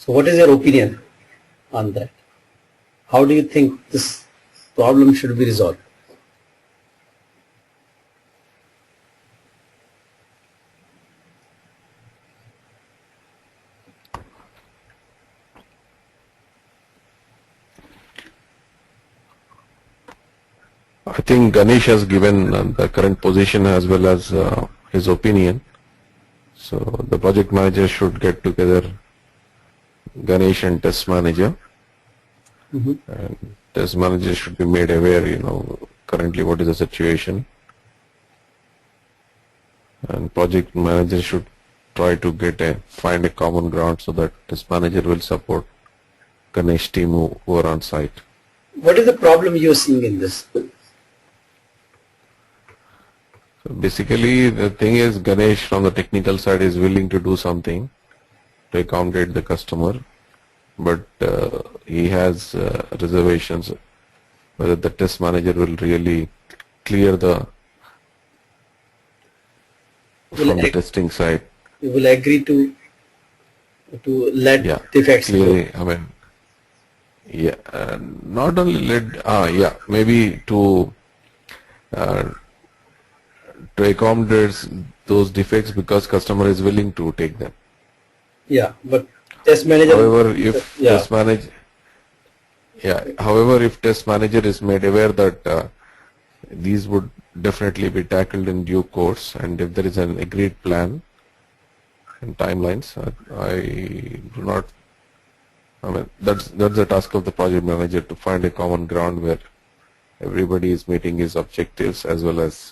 So what is your opinion on that? How do you think this problem should be resolved? I think Ganesh has given the current position as well as his opinion. So the project manager should get together Ganesh and test manager. And test manager should be made aware, currently what is the situation. And project manager should try to find a common ground so that test manager will support Ganesh team who are on site. What is the problem you are seeing in this? So basically the thing is Ganesh from the technical side is willing to do something to accommodate the customer, but he has reservations whether the test manager will really clear the from the testing side. You will agree to let defects clearly go. I mean, not only let maybe to accommodate those defects because customer is willing to take them. Yeah, but test manager. However, if test manager is made aware that these would definitely be tackled in due course, and if there is an agreed plan and timelines, that's the task of the project manager to find a common ground where everybody is meeting his objectives as well as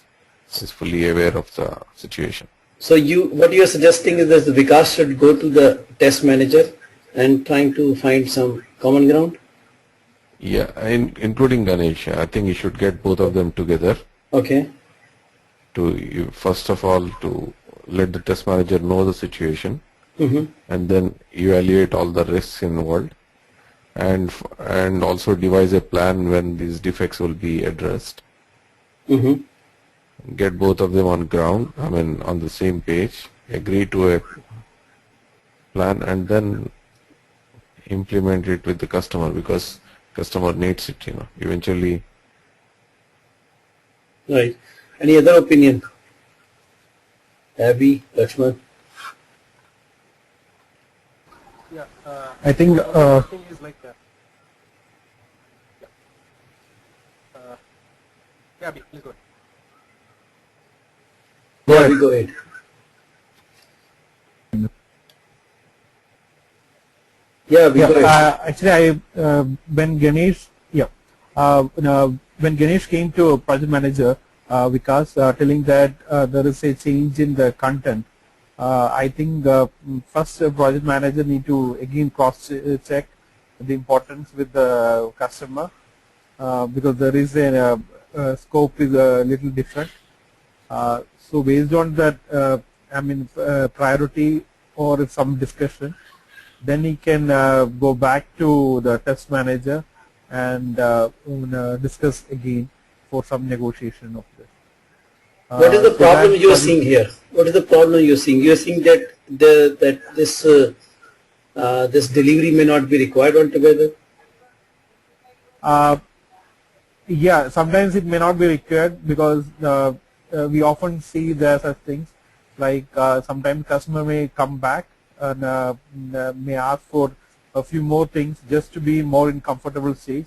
is fully aware of the situation. So what you are suggesting is that Vikas should go to the test manager and trying to find some common ground? Yeah, including Ganesh. I think you should get both of them together. Okay. First of all, to let the test manager know the situation, and then evaluate all the risks involved, and also devise a plan when these defects will be addressed. Get both of them on ground, on the same page, agree to a plan, and then implement it with the customer because customer needs it, eventually. Right. Any other opinion? Abhi, Lakshman? Yeah, I think thing is like that. Yeah, Abhi, please go ahead. Go ahead. Yeah, go ahead. Actually, when Ganesh came to project manager, Vikas telling that there is a change in the content. I think first project manager need to again cross check the importance with the customer because there is a scope is a little different. So based on that, priority or some discussion, then he can go back to the test manager and discuss again for some negotiation of this. What is the problem you are seeing here? What is the problem you are seeing? You are seeing that this delivery may not be required altogether? Yeah, sometimes it may not be required because we often see there such things like sometimes customer may come back and may ask for a few more things just to be more in comfortable stage.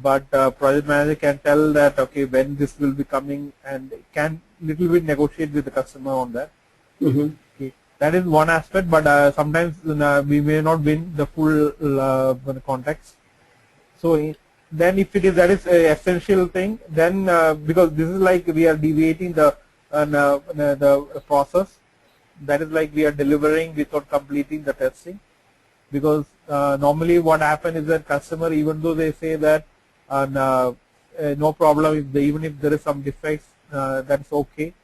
But project manager can tell that okay when this will be coming and can little bit negotiate with the customer on that. Okay. That is one aspect, but sometimes we may not win the full context. So then if it is that is a essential thing, then because this is like we are deviating the process, that is like we are delivering without completing the testing. Because normally what happens is that customer, even though they say that no problem, even if there is some defects, that's okay.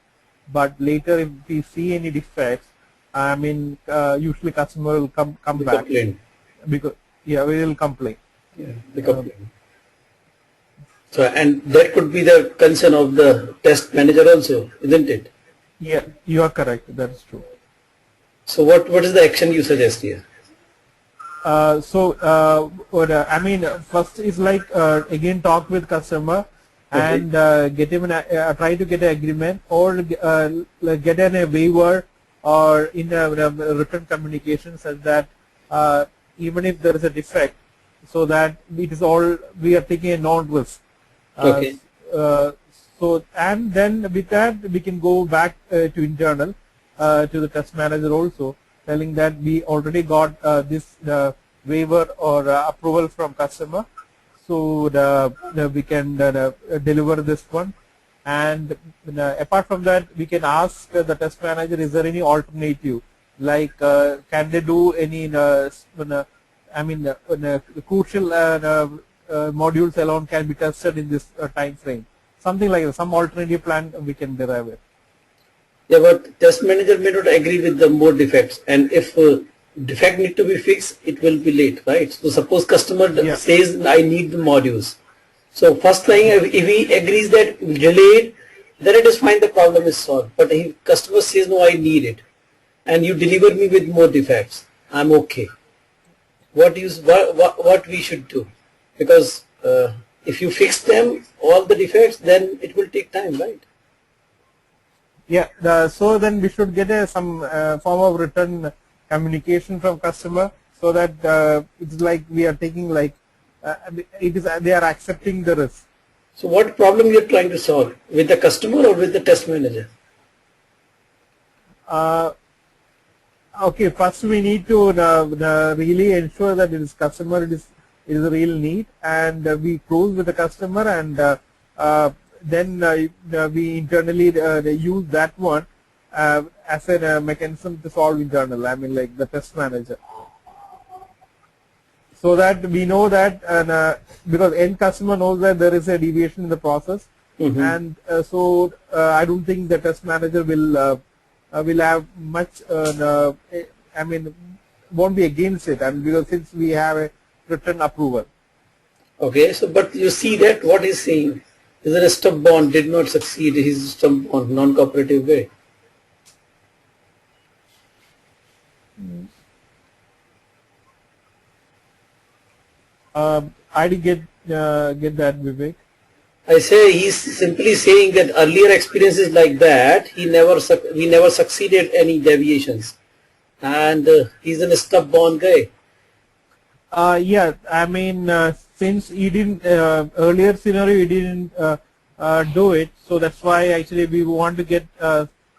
But later if we see any defects, usually customer will come back. Complain. Because we will complain. Yeah, they complain. So, and that could be the concern of the test manager also, isn't it? Yeah, you are correct. That is true. So what is the action you suggest here? I mean, first is like again talk with customer and get him try to get an agreement or like get a waiver or in a written communication such that even if there is a defect, so that it is all we are taking a non-risk. Okay. So and then with that we can go back to internal to the test manager also, telling that we already got this waiver or approval from customer, so we can deliver this one. And apart from that, we can ask the test manager, is there any alternative, like can they do any crucial modules alone can be tested in this time frame, something like that, some alternative plan we can derive it. Yeah, but test manager may not agree with the more defects, and if defect need to be fixed, it will be late, right? So suppose customer says I need the modules. So first thing, if he agrees that delayed, then it is fine, the problem is solved. But if customer says no, I need it, and you deliver me with more defects, I'm okay. What we should do? Because if you fix them, all the defects, then it will take time, right? Yeah, so then we should get some form of written communication from customer, so that it's like we are taking like they are accepting the risk. So what problem you are trying to solve, with the customer or with the test manager? Okay, first we need to really ensure that it is customer, it is a real need, and we close with the customer, and then we internally use that one as a mechanism to solve internal, I mean like the test manager. So that we know that because end customer knows that there is a deviation in the process, and so I don't think the test manager will have much, I mean, won't be against it, and because since we have a written approval. Okay, so but you see that what he's saying is that a stub bond did not succeed, his stub bond non-cooperative way. I did get that, Vivek. I say he's simply saying that earlier experiences like that, we never succeeded any deviations, and he's a stub-born guy. Yeah, I mean, since he didn't earlier scenario, he didn't do it, so that's why actually we want to get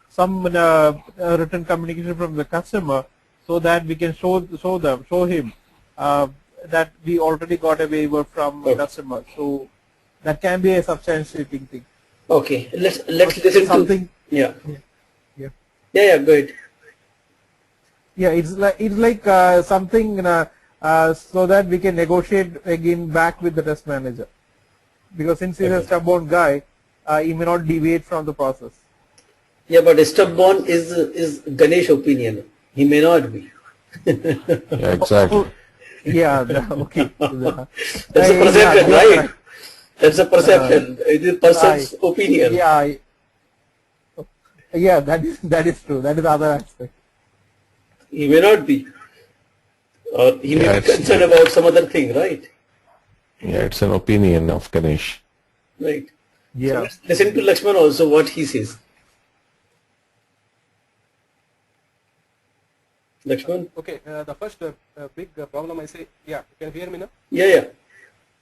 some written communication from the customer, so that we can show him that we already got a waiver from the customer. So that can be a substantiating thing. Okay, let's listen something. Yeah. Go ahead. Yeah, it's like something so that we can negotiate again back with the test manager, because since he's a stubborn guy, he may not deviate from the process. Yeah, but stubborn is Ganesh opinion. He may not be. Yeah, exactly. Okay. That's a perception, right? That's a perception. It is person's opinion. Yeah, that is true. That is the other aspect. He may not be, or he may be concerned about some other thing, right? Yeah, it's an opinion of Ganesh. Right. Yeah. So let's listen to Lakshman also what he says. Lakshman? Okay, the first big problem I say, yeah, can you hear me now? Yeah.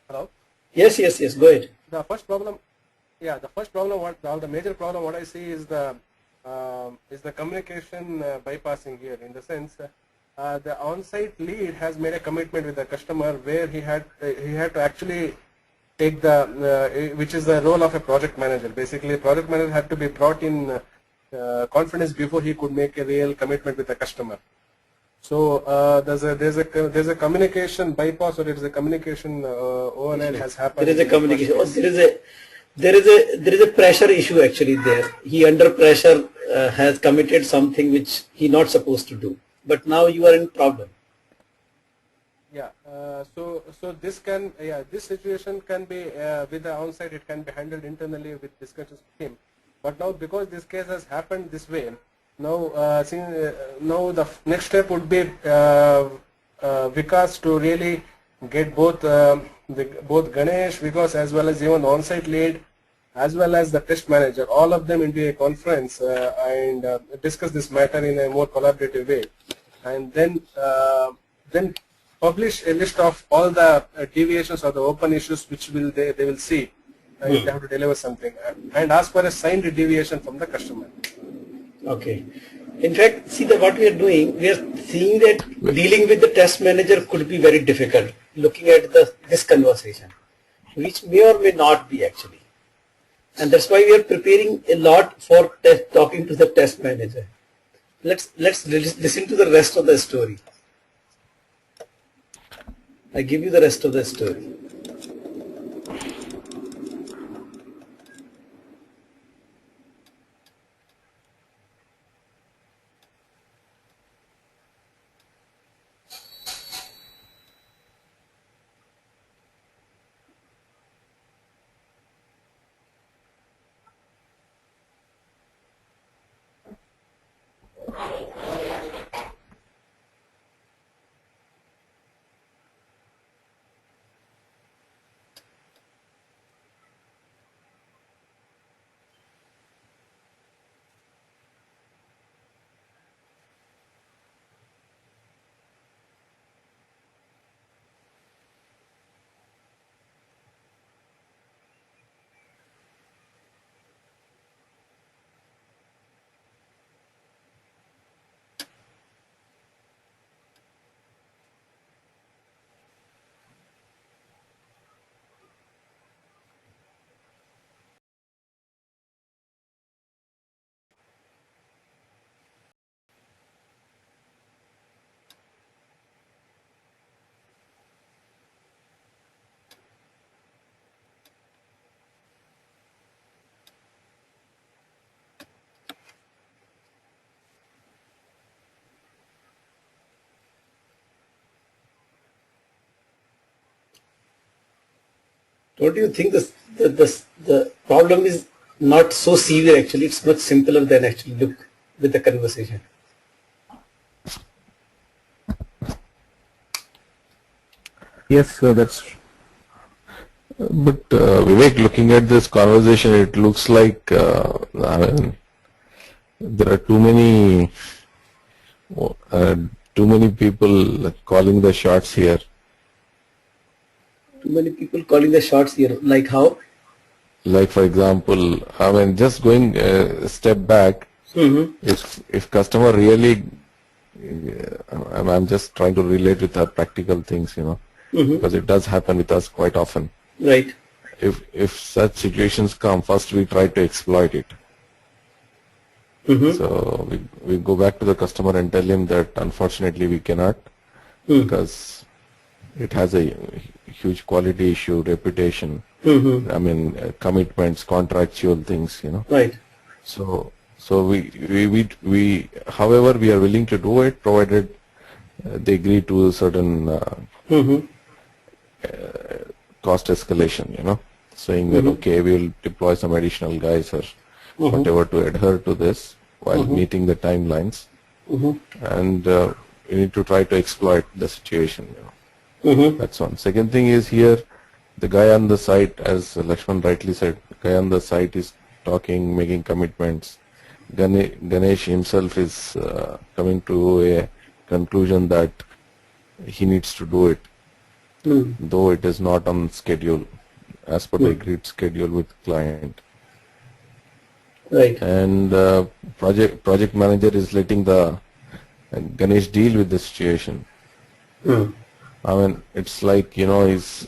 Hello? Yes, go ahead. The first problem, the major problem what I see is the communication bypassing here, in the sense the on-site lead has made a commitment with the customer where he had to actually take which is the role of a project manager. Basically, project manager had to be brought in confidence before he could make a real commitment with the customer. So there's a communication bypass, or there's a communication override has happened. There is a communication. There is a pressure issue actually there. He under pressure has committed something which he not supposed to do. But now you are in problem. Yeah. So this situation can be with the onsite. It can be handled internally with discussions with him. But now, because this case has happened this way, now now the next step would be Vikas to really get both both Ganesh, Vikas, as well as even the on-site lead, as well as the test manager, all of them into a conference and discuss this matter in a more collaborative way, and then publish a list of all the deviations or the open issues which they will see if they have to deliver something, and ask for a signed deviation from the customer. Okay. In fact, see that what we are doing, we are seeing that dealing with the test manager could be very difficult, looking at this conversation, which may or may not be actually. And that's why we are preparing a lot for talking to the test manager. Let's listen to the rest of the story. I give you the rest of the story. Don't you think the problem is not so severe actually? It's much simpler than actually look with the conversation. Yes, sir, that's But Vivek, looking at this conversation, it looks like I mean, there are too many people calling the shots here. Too many people calling the shots here. Like how? Like for example, I mean, just going a step back. If customer really, I'm just trying to relate with our practical things, you know, because it does happen with us quite often. Right. If such situations come, first we try to exploit it. So we go back to the customer and tell him that unfortunately we cannot because it has a huge quality issue, reputation. I mean, commitments, contractual things, you know. Right. So we however we are willing to do it provided they agree to a certain cost escalation, you know, saying that okay, we will deploy some additional guys or whatever to adhere to this while meeting the timelines, and we need to try to exploit the situation, you know. That's one. Second thing is here, the guy on the site, as Lakshman rightly said, the guy on the site is talking, making commitments. Ganesh himself is coming to a conclusion that he needs to do it, though it is not on schedule, as per the agreed schedule with client. Right. And project manager is letting the Ganesh deal with the situation. I mean, it's like, you know, he's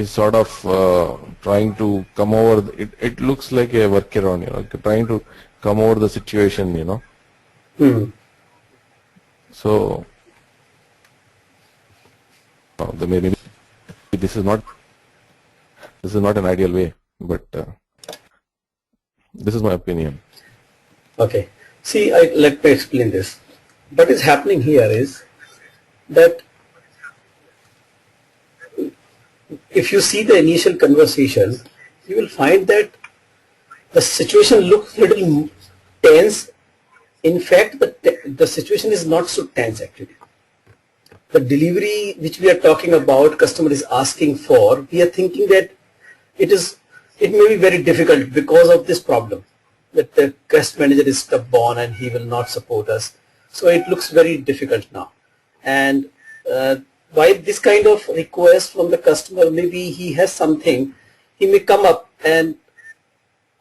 sort of trying to come over. It looks like a workaround, you know, trying to come over the situation, you know. So maybe this is not an ideal way, but this is my opinion. Okay. See, let me explain this. What is happening here is that if you see the initial conversation, you will find that the situation looks a little tense. In fact, the situation is not so tense actually. the delivery which we are talking about, customer is asking for, we are thinking that it may be very difficult because of this problem, that the guest manager is stubborn and he will not support us. So it looks very difficult now. And by this kind of request from the customer, maybe he has something, he may come up, and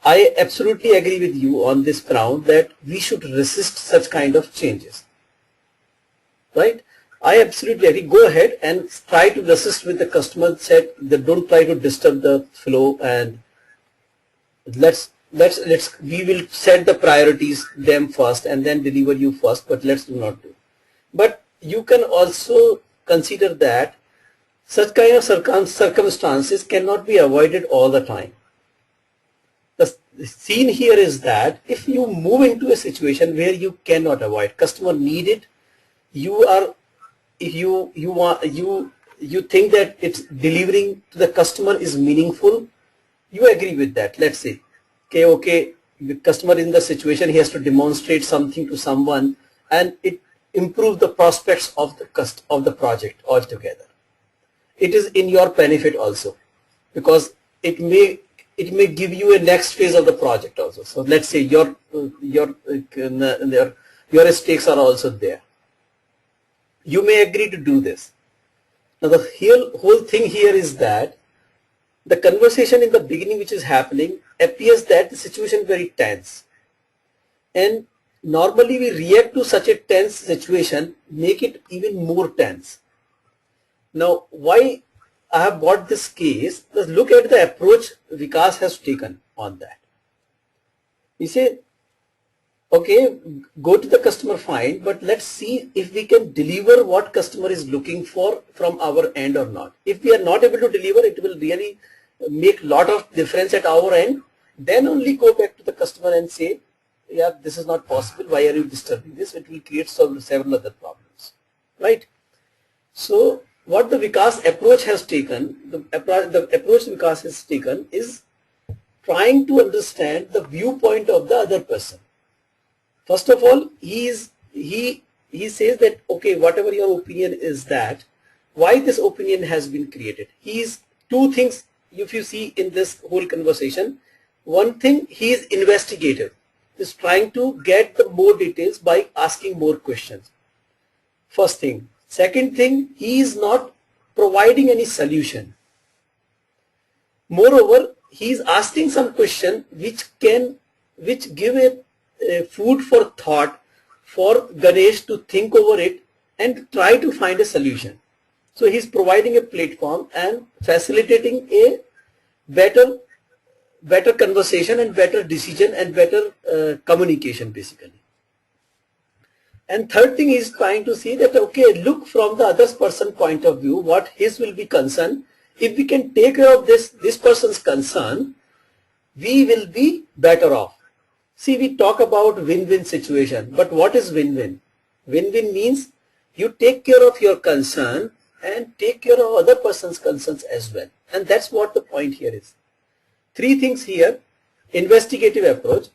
I absolutely agree with you on this ground that we should resist such kind of changes. Right? I absolutely agree. Go ahead and try to resist with the customer, said that don't try to disturb the flow, and we will set the priorities them first and then deliver you first, but let's do not do. But you can also consider that such kind of circumstances cannot be avoided all the time. The scene here is that if you move into a situation where you cannot avoid, customer need it, you think that it's delivering to the customer is meaningful, you agree with that. Let's say, okay, the customer in the situation, he has to demonstrate something to someone, and it improves the prospects of the project altogether. It is in your benefit also, because it may give you a next phase of the project also. So let's say your stakes are also there. You may agree to do this. Now the whole thing here is that the conversation in the beginning which is happening appears that the situation is very tense, and normally we react to such a tense situation, make it even more tense. Now why I have brought this case, let's look at the approach Vikas has taken on that. He said, okay, go to the customer, fine, but let's see if we can deliver what customer is looking for from our end or not. If we are not able to deliver, it will really make lot of difference at our end. Then only go back to the customer and say, yeah, this is not possible. Why are you disturbing this? It will create several other problems, right? So what the Vikas approach has taken, the approach Vikas has taken is trying to understand the viewpoint of the other person. First of all, he says that, okay, whatever your opinion is, that why this opinion has been created. Two things, if you see in this whole conversation. One thing, he is investigative, is trying to get the more details by asking more questions. First thing. Second thing, he is not providing any solution. Moreover, he is asking some question which give a food for thought for Ganesh to think over it and try to find a solution. So he is providing a platform and facilitating a better conversation and better decision and better communication basically. And third thing is trying to see that, okay, look from the other person's point of view, what his will be concern. If we can take care of this person's concern, we will be better off. See, we talk about win-win situation, but what is win-win? Win-win means you take care of your concern and take care of other person's concerns as well. And that's what the point here is. Three things here: investigative approach.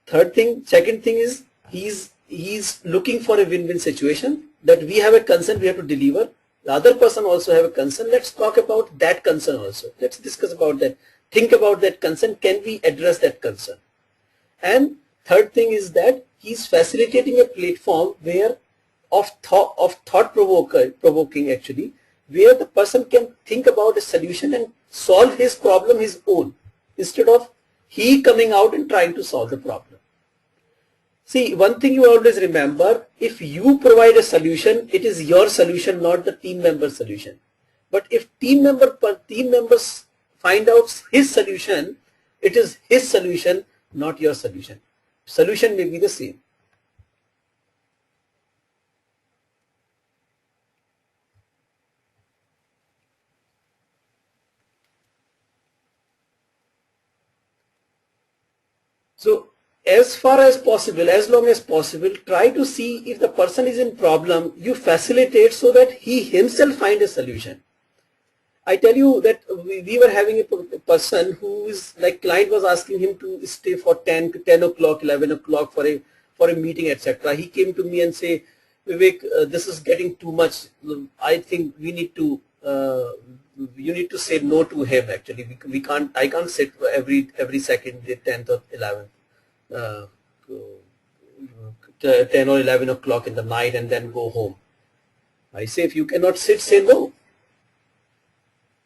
Second thing is he's looking for a win-win situation, that we have a concern, we have to deliver. The other person also have a concern. Let's talk about that concern also. Let's discuss about that. Think about that concern. Can we address that concern? And third thing is that he's facilitating a platform where of thought provoking actually, where the person can think about a solution and solve his problem his own, instead of he coming out and trying to solve the problem. See, one thing you always remember, if you provide a solution, it is your solution, not the team member solution. But if team members find out his solution, it is his solution, not your solution. Solution may be the same. So as far as possible, as long as possible, try to see if the person is in problem, you facilitate so that he himself find a solution. I tell you that we were having a person who is like, client was asking him to stay for 10 o'clock, 11 o'clock for a meeting, etc. He came to me and say, Vivek, this is getting too much. I think we need to, you need to say no to him actually. We can't, I can't sit every second, the 10th or 11th, 10 or 11 o'clock in the night and then go home. I say if you cannot sit, say no.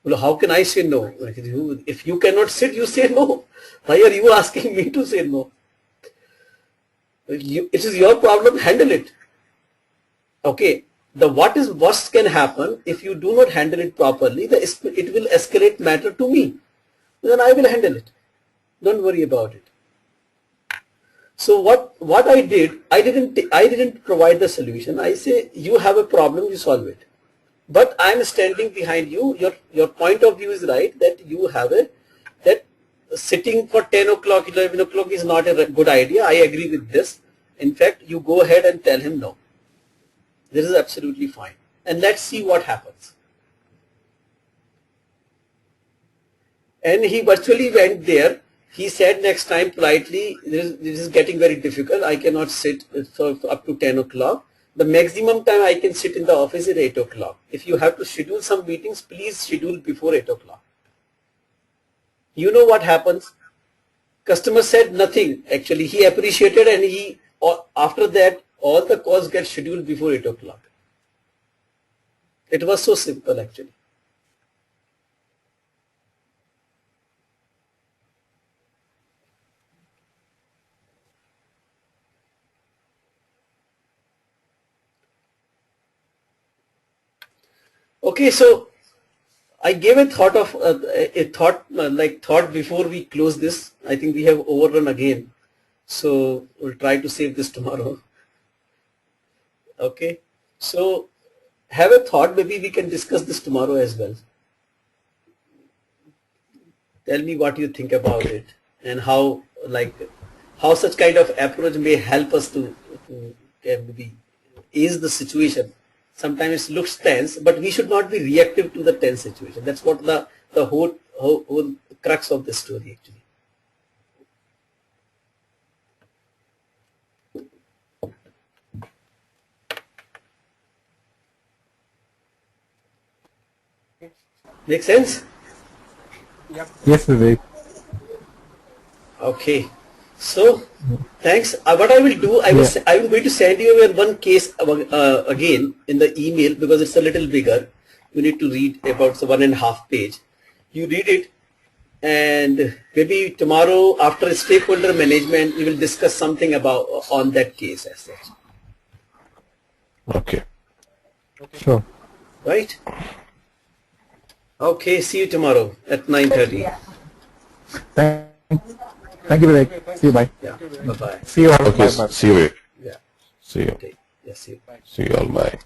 Well, how can I say no? If you cannot sit, you say no. Why are you asking me to say no? It is your problem, handle it. Okay, the what is worst can happen if you do not handle it properly, it will escalate matter to me. Then I will handle it. Don't worry about it. So what I did, I didn't provide the solution. I say you have a problem, you solve it. But I am standing behind you. Your point of view is right that you have that sitting for 10 o'clock, 11 o'clock is not a good idea. I agree with this. In fact, you go ahead and tell him no. This is absolutely fine. And let's see what happens. And he virtually went there. He said next time politely, this is getting very difficult. I cannot sit up to 10 o'clock. The maximum time I can sit in the office is 8 o'clock. If you have to schedule some meetings, please schedule before 8 o'clock. You know what happens? Customer said nothing. Actually, he appreciated and after that, all the calls get scheduled before 8 o'clock. It was so simple actually. Okay, so I gave a thought before we close this. I think we have overrun again, so we'll try to save this tomorrow. Okay, so have a thought. Maybe we can discuss this tomorrow as well. Tell me what you think about it and how such kind of approach may help us to maybe ease the situation. Sometimes it looks tense, but we should not be reactive to the tense situation. That's what the whole crux of this story actually. Make sense? Yep. Yes, Vivek. Okay. So, thanks. What I will do, I'm going to send you one case again in the email because it's a little bigger. You need to read about 1.5 page. You read it, and maybe tomorrow after stakeholder management, we will discuss something on that case as such. Okay. Sure. Right? Okay. See you tomorrow at 9:30. Thank you, Vivek. See you. Bye. Yeah. Bye bye. See you all. Okay. Bye. See you. Yeah. See you. Okay. Yes. See you. See you all. Bye.